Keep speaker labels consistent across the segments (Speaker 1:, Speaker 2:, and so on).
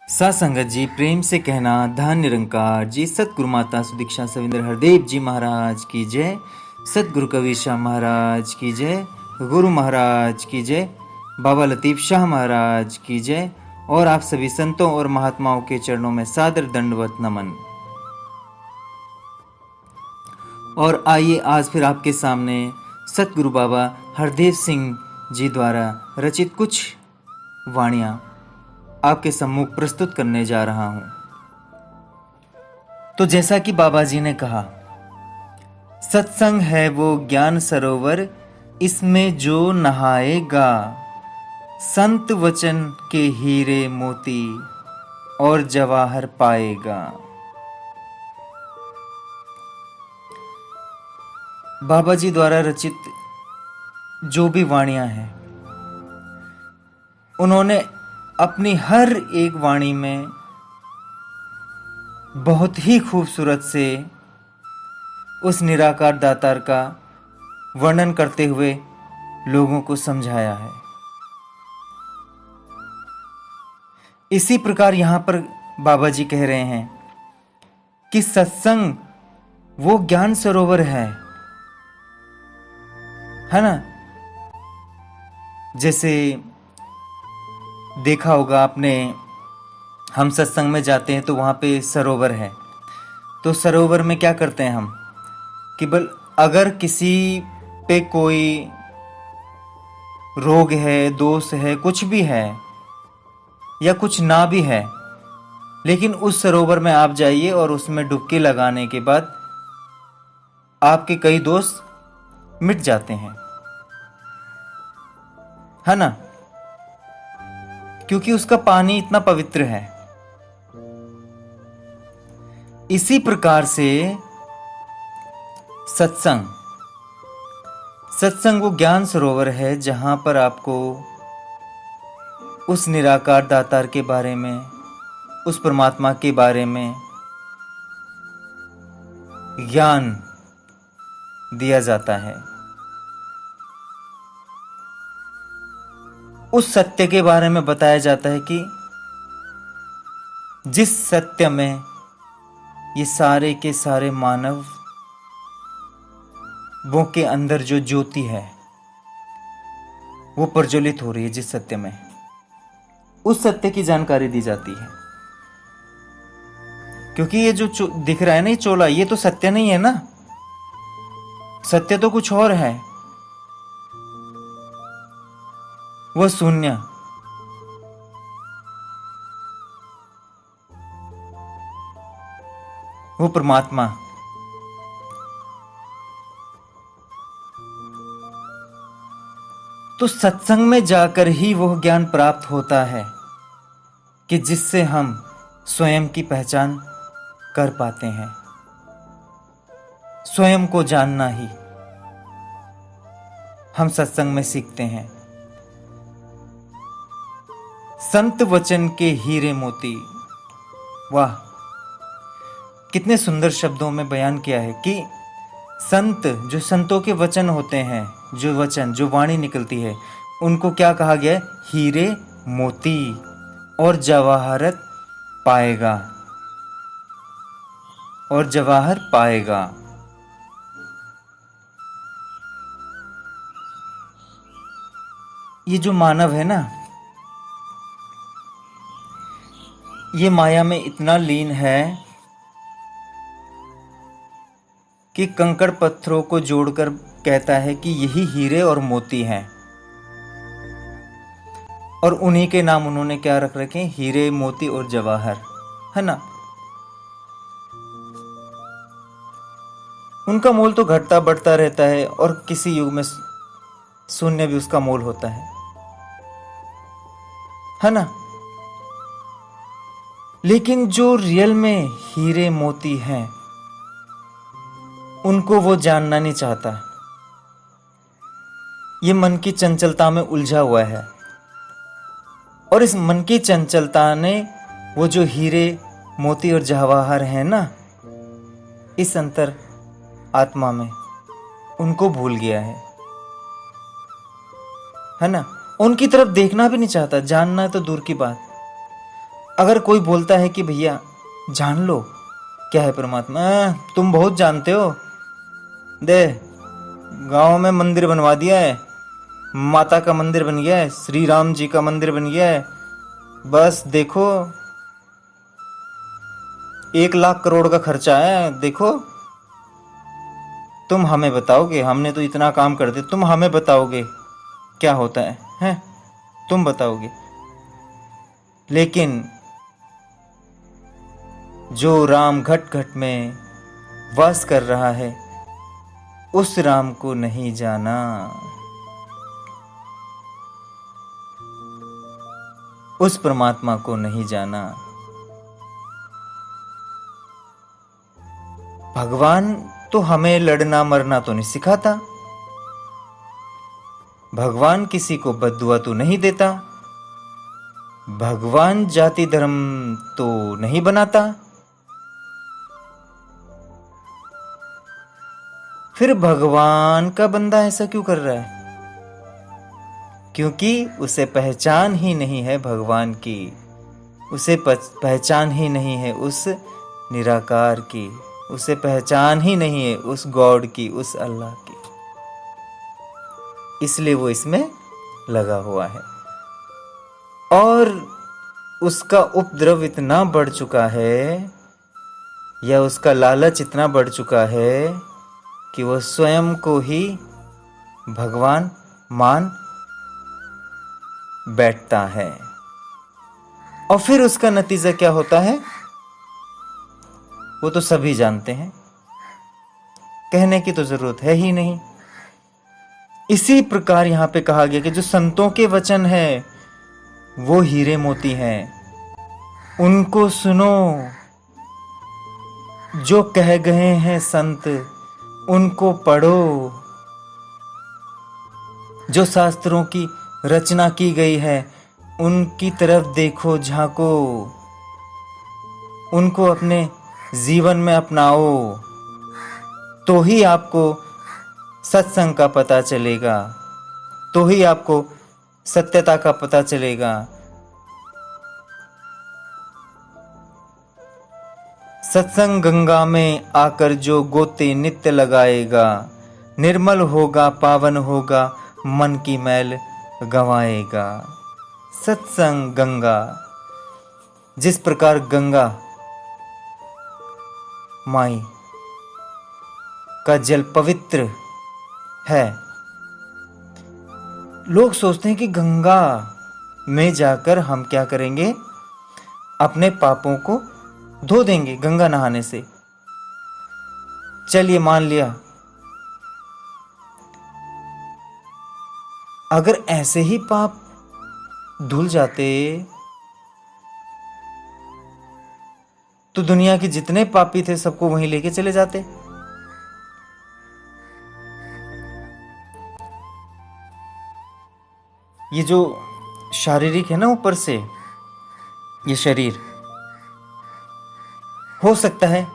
Speaker 1: सासंगत जी, प्रेम से कहना धन निरंकार जी, सतगुरु माता सुदीक्षा सविंदर हरदेव जी महाराज की जय, सतगुरु कबीर शाह महाराज की जय, गुरु महाराज की जय, बाबा लतीफ शाह महाराज की जय और आप सभी संतों और महात्माओं के चरणों में सादर दंडवत नमन। और आइए आज फिर आपके सामने सतगुरु बाबा हरदेव सिंह जी द्वारा रचित कुछ वाणियाँ आपके सम्मुख प्रस्तुत करने जा रहा हूं। तो जैसा कि बाबा जी ने कहा, सत्संग है वो ज्ञान सरोवर, इसमें जो नहाएगा संत वचन के हीरे मोती और जवाहर पाएगा। बाबा जी द्वारा रचित जो भी वाणियां हैं, उन्होंने अपनी हर एक वाणी में बहुत ही खूबसूरत से उस निराकार दातार का वर्णन करते हुए लोगों को समझाया है। इसी प्रकार यहाँ पर बाबा जी कह रहे हैं कि सत्संग वो ज्ञान सरोवर है ना। जैसे देखा होगा आपने, हम सत्संग में जाते हैं तो वहाँ पे सरोवर है, तो सरोवर में क्या करते हैं हम कि अगर किसी पे कोई रोग है, दोष है, कुछ भी है या कुछ ना भी है, लेकिन उस सरोवर में आप जाइए और उसमें डुबकी लगाने के बाद आपके कई दोष मिट जाते हैं, है ना, क्योंकि उसका पानी इतना पवित्र है। इसी प्रकार से सत्संग वो ज्ञान सरोवर है जहां पर आपको उस निराकार दातार के बारे में, उस परमात्मा के बारे में ज्ञान दिया जाता है। उस सत्य के बारे में बताया जाता है कि जिस सत्य में ये सारे के सारे मानव वो के अंदर जो ज्योति है वो प्रज्वलित हो रही है, जिस सत्य में, उस सत्य की जानकारी दी जाती है। क्योंकि ये जो दिख रहा है ना, ये चोला, ये तो सत्य नहीं है ना, सत्य तो कुछ और है। वह शून्य, वो परमात्मा। तो सत्संग में जाकर ही वह ज्ञान प्राप्त होता है कि जिससे हम स्वयं की पहचान कर पाते हैं। स्वयं को जानना ही हम सत्संग में सीखते हैं। संत वचन के हीरे मोती, वाह, कितने सुंदर शब्दों में बयान किया है कि संत, जो संतों के वचन होते हैं, जो वचन, जो वाणी निकलती है, उनको क्या कहा गया है? हीरे मोती और जवाहरत पाएगा, और जवाहर पाएगा। ये जो मानव है ना, ये माया में इतना लीन है कि कंकड़ पत्थरों को जोड़कर कहता है कि यही हीरे और मोती हैं, और उन्हीं के नाम उन्होंने क्या रख रखे? हीरे, मोती और जवाहर, है ना। उनका मोल तो घटता बढ़ता रहता है, और किसी युग में शून्य भी उसका मोल होता है ना। लेकिन जो रियल में हीरे मोती हैं, उनको वो जानना नहीं चाहता। ये मन की चंचलता में उलझा हुआ है, और इस मन की चंचलता ने वो जो हीरे, मोती और जवाहर हैं ना, इस अंतर आत्मा में, उनको भूल गया है ना। उनकी तरफ देखना भी नहीं चाहता, जानना तो दूर की बात। अगर कोई बोलता है कि भैया जान लो क्या है परमात्मा, तुम बहुत जानते हो, दे गांव में मंदिर बनवा दिया है, माता का मंदिर बन गया है, श्री राम जी का मंदिर बन गया है, बस देखो 1 लाख करोड़ का खर्चा है, देखो तुम हमें बताओगे, हमने तो इतना काम कर दिया, तुम हमें बताओगे क्या होता है, हैं? तुम बताओगे। लेकिन जो राम घट घट में वास कर रहा है उस राम को नहीं जाना, उस परमात्मा को नहीं जाना। भगवान तो हमें लड़ना मरना तो नहीं सिखाता, भगवान किसी को बद्दुआ तो नहीं देता, भगवान जाति धर्म तो नहीं बनाता, फिर भगवान का बंदा ऐसा क्यों कर रहा है? क्योंकि उसे पहचान ही नहीं है भगवान की, उसे पहचान ही नहीं है उस निराकार की, उसे पहचान ही नहीं है उस गॉड की, उस अल्लाह की, इसलिए वो इसमें लगा हुआ है। और उसका उपद्रव इतना बढ़ चुका है, या उसका लालच इतना बढ़ चुका है कि वह स्वयं को ही भगवान मान बैठता है। और फिर उसका नतीजा क्या होता है वो तो सभी जानते हैं, कहने की तो जरूरत है ही नहीं। इसी प्रकार यहां पे कहा गया कि जो संतों के वचन है वो हीरे मोती हैं, उनको सुनो, जो कह गए हैं संत उनको पढ़ो, जो शास्त्रों की रचना की गई है उनकी तरफ देखो, झांको, उनको अपने जीवन में अपनाओ, तो ही आपको सत्संग का पता चलेगा, तो ही आपको सत्यता का पता चलेगा। सत्संग गंगा में आकर जो गोते नित्य लगाएगा, निर्मल होगा, पावन होगा, मन की मैल गंवाएगा। सत्संग गंगा, जिस प्रकार गंगा माई का जल पवित्र है, लोग सोचते हैं कि गंगा में जाकर हम क्या करेंगे, अपने पापों को धो देंगे गंगा नहाने से। चलिए मान लिया, अगर ऐसे ही पाप धुल जाते तो दुनिया के जितने पापी थे सबको वहीं लेके चले जाते। ये जो शारीरिक है ना, ऊपर से ये शरीर, हो सकता है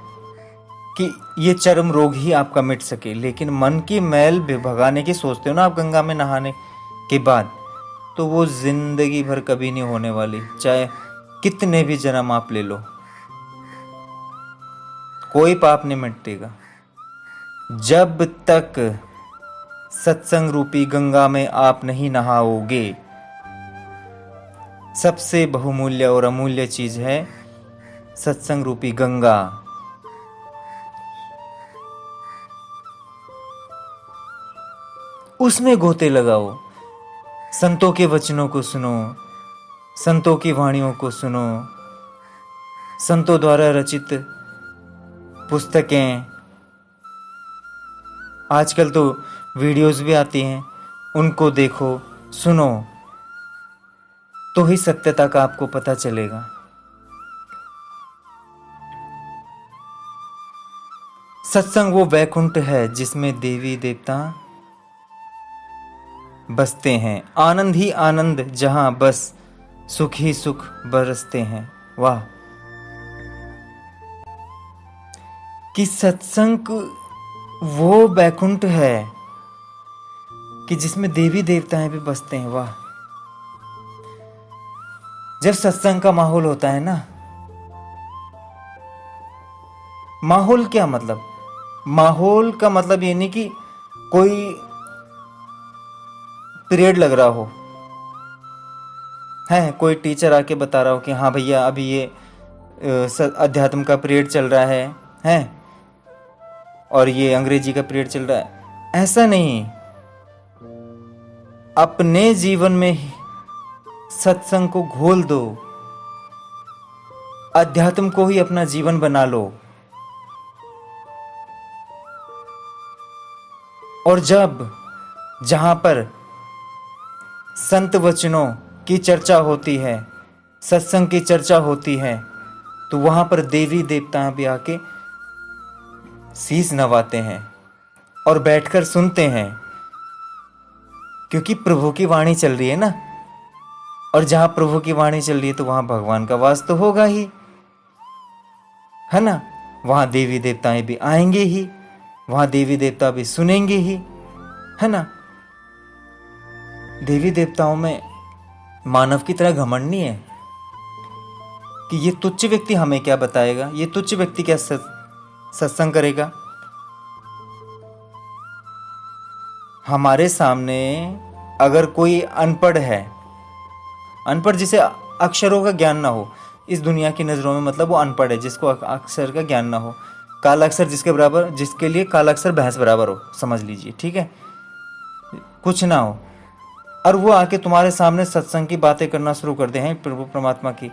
Speaker 1: कि ये चर्म रोग ही आपका मिट सके, लेकिन मन की मैल भगाने की सोचते हो ना आप गंगा में नहाने के बाद, तो वो जिंदगी भर कभी नहीं होने वाली, चाहे कितने भी जन्म आप ले लो, कोई पाप नहीं मिटेगा जब तक सत्संग रूपी गंगा में आप नहीं नहाओगे। सबसे बहुमूल्य और अमूल्य चीज है सत्संग रूपी गंगा। उसमें गोते लगाओ, संतों के वचनों को सुनो, संतों की वाणियों को सुनो, संतों द्वारा रचित पुस्तकें, आजकल तो वीडियोस भी आती हैं, उनको देखो, सुनो, तो ही सत्यता का आपको पता चलेगा। सत्संग वो वैकुंठ है जिसमें देवी देवता बसते हैं, आनंद ही आनंद जहां बस सुख ही सुख बरसते हैं। वाह, कि सत्संग वो वैकुंठ है कि जिसमें देवी देवताएं भी बसते हैं। वाह, जब सत्संग का माहौल होता है ना, माहौल क्या मतलब, माहौल का मतलब ये नहीं कि कोई पीरियड लग रहा हो, है कोई टीचर आके बता रहा हो कि हाँ भैया अभी ये अध्यात्म का पीरियड चल रहा है और ये अंग्रेजी का पीरियड चल रहा है, ऐसा नहीं। अपने जीवन में ही सत्संग को घोल दो, अध्यात्म को ही अपना जीवन बना लो। और जब जहां पर संत वचनों की चर्चा होती है, सत्संग की चर्चा होती है, तो वहां पर देवी देवता भी आके शीश नवाते हैं और बैठकर सुनते हैं, क्योंकि प्रभु की वाणी चल रही है ना। और जहां प्रभु की वाणी चल रही है तो वहां भगवान का वास तो होगा ही, है ना। वहां देवी देवताएं भी आएंगे ही, वहां देवी देवता भी सुनेंगे ही, है ना। देवी देवताओं में मानव की तरह घमंड नहीं है कि ये तुच्छ व्यक्ति हमें क्या बताएगा, ये तुच्छ व्यक्ति क्या सत्संग करेगा। हमारे सामने अगर कोई अनपढ़ है, अनपढ़ जिसे अक्षरों का ज्ञान ना हो, इस दुनिया की नजरों में मतलब वो अनपढ़ है, जिसको अक्षर का ज्ञान ना हो, काला अक्षर जिसके बराबर, जिसके लिए काला अक्षर भैंस बराबर हो, समझ लीजिए, ठीक है, कुछ ना हो, और वो आके तुम्हारे सामने सत्संग की बातें करना शुरू कर दे हैं प्रभु परमात्मा की,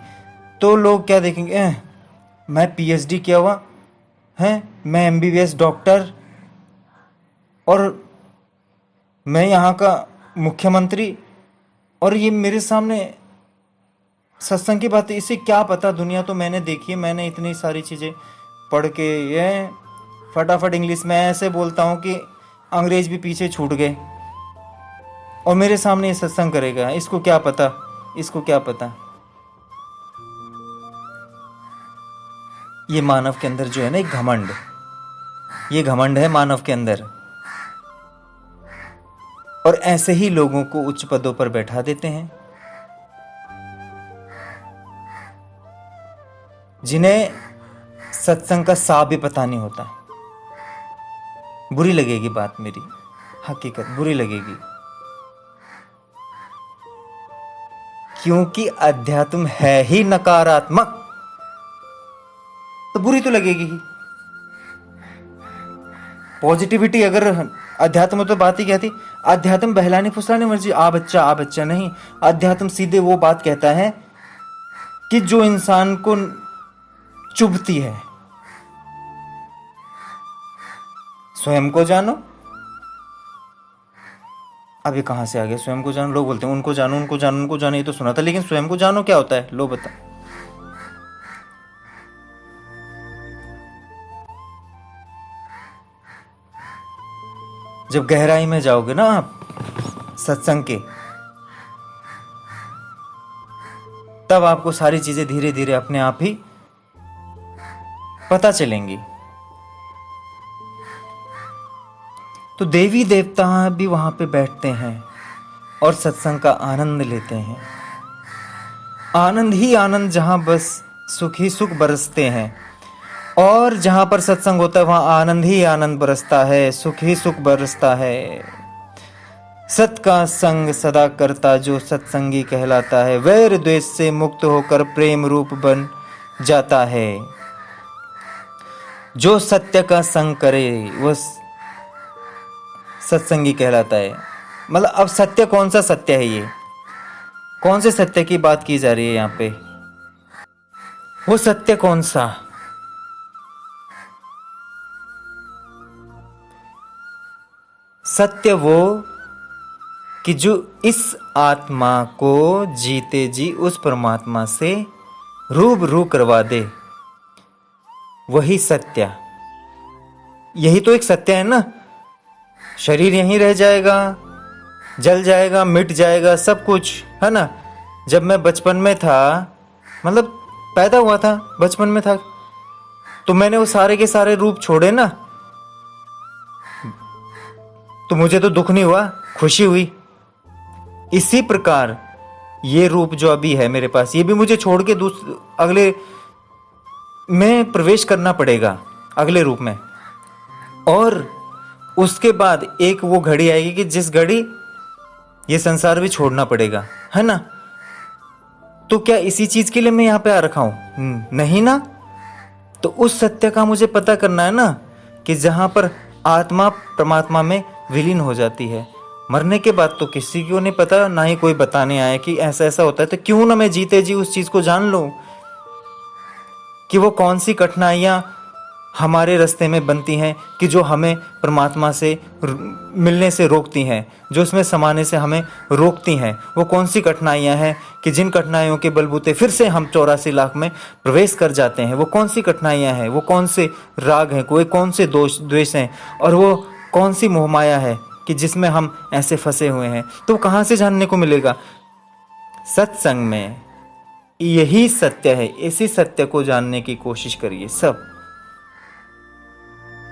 Speaker 1: तो लोग क्या देखेंगे, मैं पीएचडी किया हुआ है, मैं एमबीबीएस डॉक्टर, और मैं यहाँ का मुख्यमंत्री, और ये मेरे सामने सत्संग की बातें, इसे क्या पता, दुनिया तो मैंने देखी है, मैंने इतनी सारी चीज़ें पढ़ के ये फटाफट इंग्लिश में ऐसे बोलता हूँ कि अंग्रेज भी पीछे छूट गए, और मेरे सामने ये सत्संग करेगा, इसको क्या पता, इसको क्या पता। ये मानव के अंदर जो है ना एक घमंड, ये घमंड है मानव के अंदर, और ऐसे ही लोगों को उच्च पदों पर बैठा देते हैं, जिन्हें सत्संग का सा भी पता नहीं होता। बुरी लगेगी बात मेरी, हकीकत बुरी लगेगी, क्योंकि अध्यात्म है ही नकारात्मक, तो बुरी तो लगेगी ही। पॉजिटिविटी अगर अध्यात्म तो बात ही क्या थी, अध्यात्म बहलाने फुसलाने मर्जी आ बच्चा नहीं, अध्यात्म सीधे वो बात कहता है कि जो इंसान को चुभती है। स्वयं को जानो, अब ये कहां से आ गया स्वयं को जानो, लोग बोलते हैं उनको जानो उनको जानो उनको जानो, ये तो सुना था, लेकिन स्वयं को जानो क्या होता है, लो बता। जब गहराई में जाओगे ना आप सत्संग के, तब आपको सारी चीजें धीरे धीरे अपने आप ही पता चलेंगी। तो देवी देवता भी वहां पे बैठते हैं और सत्संग का आनंद लेते हैं। आनंद ही आनंद, जहां बस सुख ही सुख बरसते हैं, और जहां पर सत्संग होता है वहां आनंद ही आनंद बरसता है, सुख ही सुख बरसता है। सत का संग सदा करता जो सत्संगी कहलाता है, वैर द्वेष से मुक्त होकर प्रेम रूप बन जाता है। जो सत्य का संग करे वह सत्संगी कहलाता है। मतलब अब सत्य कौन सा सत्य है, ये कौन से सत्य की बात की जा रही है यहां पे, वो सत्य कौन सा? सत्य वो कि जो इस आत्मा को जीते जी उस परमात्मा से रूबरू करवा दे, वही सत्य। यही तो एक सत्य है ना। शरीर यहीं रह जाएगा, जल जाएगा, मिट जाएगा, सब कुछ है ना। जब मैं बचपन में था, मतलब पैदा हुआ था, बचपन में था, तो मैंने वो सारे के सारे रूप छोड़े ना, तो मुझे तो दुख नहीं हुआ, खुशी हुई। इसी प्रकार ये रूप जो अभी है मेरे पास, ये भी मुझे छोड़ के अगले में प्रवेश करना पड़ेगा, अगले रूप में। और उसके बाद एक वो घड़ी आएगी कि जिस घड़ी ये संसार भी छोड़ना पड़ेगा, है ना। तो क्या इसी चीज के लिए मैं यहाँ पे आ रखा हूं? नहीं ना। तो उस सत्य का मुझे पता करना है ना, कि जहां पर आत्मा परमात्मा में विलीन हो जाती है। मरने के बाद तो किसी को नहीं पता, ना ही कोई बताने आया कि ऐसा ऐसा होता है। तो क्यों ना मैं जीते जी उस चीज को जान लूं कि वो कौन सी कठिनाइयां हमारे रास्ते में बनती हैं, कि जो हमें परमात्मा से मिलने से रोकती हैं, जो उसमें समाने से हमें रोकती हैं। वो कौन सी कठिनाइयां हैं कि जिन कठिनाइयों के बलबूते फिर से हम 84 लाख में प्रवेश कर जाते हैं। वो कौन सी कठिनाइयां हैं, वो कौन से राग हैं, कोई कौन से दोष द्वेष हैं, और वो कौन सी मोहमाया है कि जिसमें हम ऐसे फंसे हुए हैं। तो कहाँ से जानने को मिलेगा? सत्संग में यही सत्य है। इसी सत्य को जानने की कोशिश करिए सब,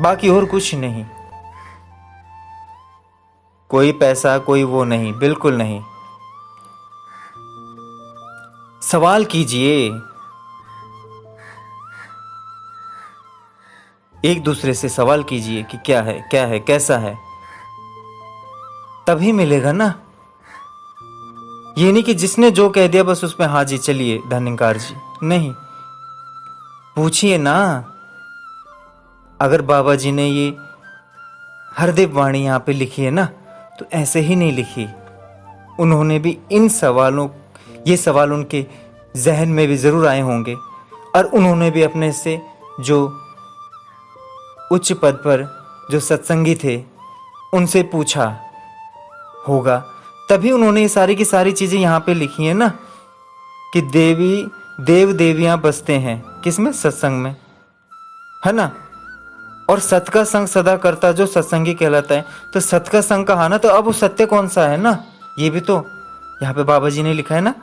Speaker 1: बाकी और कुछ नहीं। कोई पैसा, कोई वो नहीं, बिल्कुल नहीं। सवाल कीजिए, एक दूसरे से सवाल कीजिए कि क्या है, क्या है, कैसा है, तभी मिलेगा ना। ये नहीं कि जिसने जो कह दिया बस उसमें हाँ जी चलिए धन्यकार जी, नहीं। पूछिए ना। अगर बाबा जी ने ये हरदेव वाणी यहाँ पे लिखी है ना, तो ऐसे ही नहीं लिखी। उन्होंने भी इन सवालों, ये सवाल उनके जहन में भी जरूर आए होंगे, और उन्होंने भी अपने से जो उच्च पद पर जो सत्संगी थे उनसे पूछा होगा, तभी उन्होंने ये सारी की सारी चीजें यहाँ पे लिखी है ना, कि देव देवियां बसते हैं किसमें? सत्संग में, है ना। और सत का संग सदा करता जो सत्संगी कहलाता है। तो सत का संग कहा ना, तो अब वो सत्य कौन सा है ना, ये भी तो यहाँ पे बाबा जी ने लिखा है ना।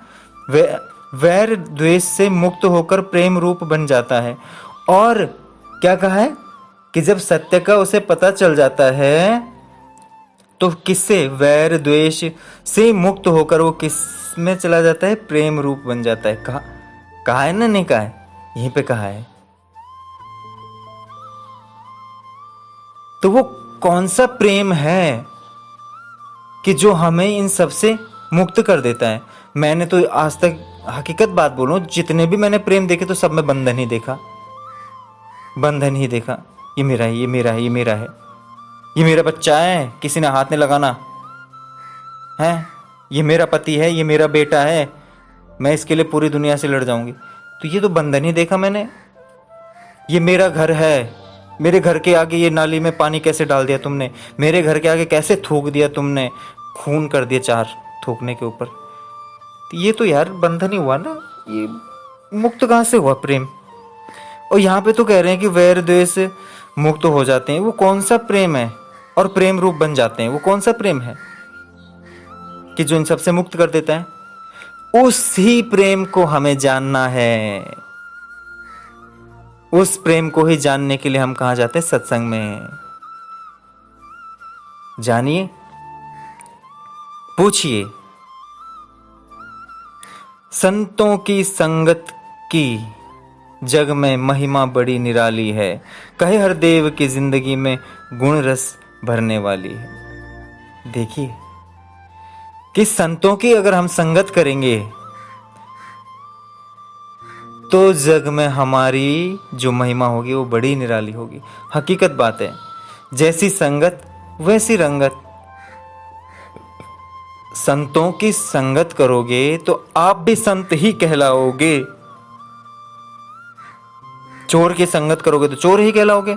Speaker 1: वैर द्वेष से मुक्त होकर प्रेम रूप बन जाता है। और क्या कहा है कि जब सत्य का उसे पता चल जाता है, तो किससे? वैर द्वेष से मुक्त होकर वो किस में चला जाता है? प्रेम रूप बन जाता है। कहा है ना, नहीं कहा है? यहीं पे कहा है। तो वो कौन सा प्रेम है कि जो हमें इन सब से मुक्त कर देता है? मैंने तो आज तक हकीकत बात बोलूं, जितने भी मैंने प्रेम देखे तो सब में बंधन ही देखा, बंधन ही देखा। ये मेरा है, ये मेरा है, ये मेरा है, ये मेरा बच्चा है, किसी ने हाथ नहीं लगाना है, ये मेरा पति है, ये मेरा बेटा है, मैं इसके लिए पूरी दुनिया से लड़ जाऊंगी। तो ये तो बंधन ही देखा मैंने। ये मेरा घर है, मेरे घर के आगे ये नाली में पानी कैसे डाल दिया तुमने, मेरे घर के आगे कैसे थूक दिया तुमने, खून कर दिया 4 थूकने के ऊपर। तो ये तो यार बंधन ही हुआ ना, ये मुक्त कहाँ से हुआ प्रेम? और यहाँ पे तो कह रहे हैं कि वैर द्वेष मुक्त हो जाते हैं। वो कौन सा प्रेम है? और प्रेम रूप बन जाते हैं। वो कौन सा प्रेम है कि जो इन सबसे मुक्त कर देता है? उसी प्रेम को हमें जानना है। उस प्रेम को ही जानने के लिए हम कहाँ जाते हैं? सत्संग में। जानिए, पूछिए। संतों की संगत की जग में महिमा बड़ी निराली है, कहे हर देव की जिंदगी में गुण रस भरने वाली है। देखिए कि संतों की अगर हम संगत करेंगे तो जग में हमारी जो महिमा होगी वो बड़ी निराली होगी। हकीकत बात है, जैसी संगत वैसी रंगत। संतों की संगत करोगे तो आप भी संत ही कहलाओगे। चोर की संगत करोगे तो चोर ही कहलाओगे,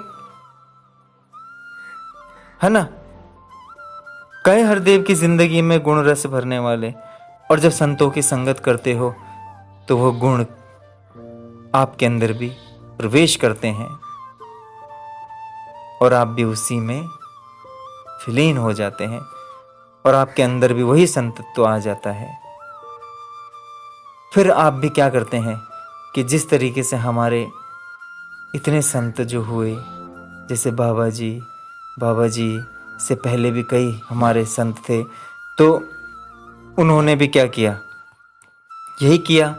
Speaker 1: है ना। कहे हरदेव की जिंदगी में गुण रस भरने वाले। और जब संतों की संगत करते हो तो वो गुण आपके अंदर भी प्रवेश करते हैं और आप भी उसी में विलीन हो जाते हैं और आपके अंदर भी वही संतत्व आ जाता है। फिर आप भी क्या करते हैं कि जिस तरीके से हमारे इतने संत जो हुए, जैसे बाबा जी से पहले भी कई हमारे संत थे, तो उन्होंने भी क्या किया यही किया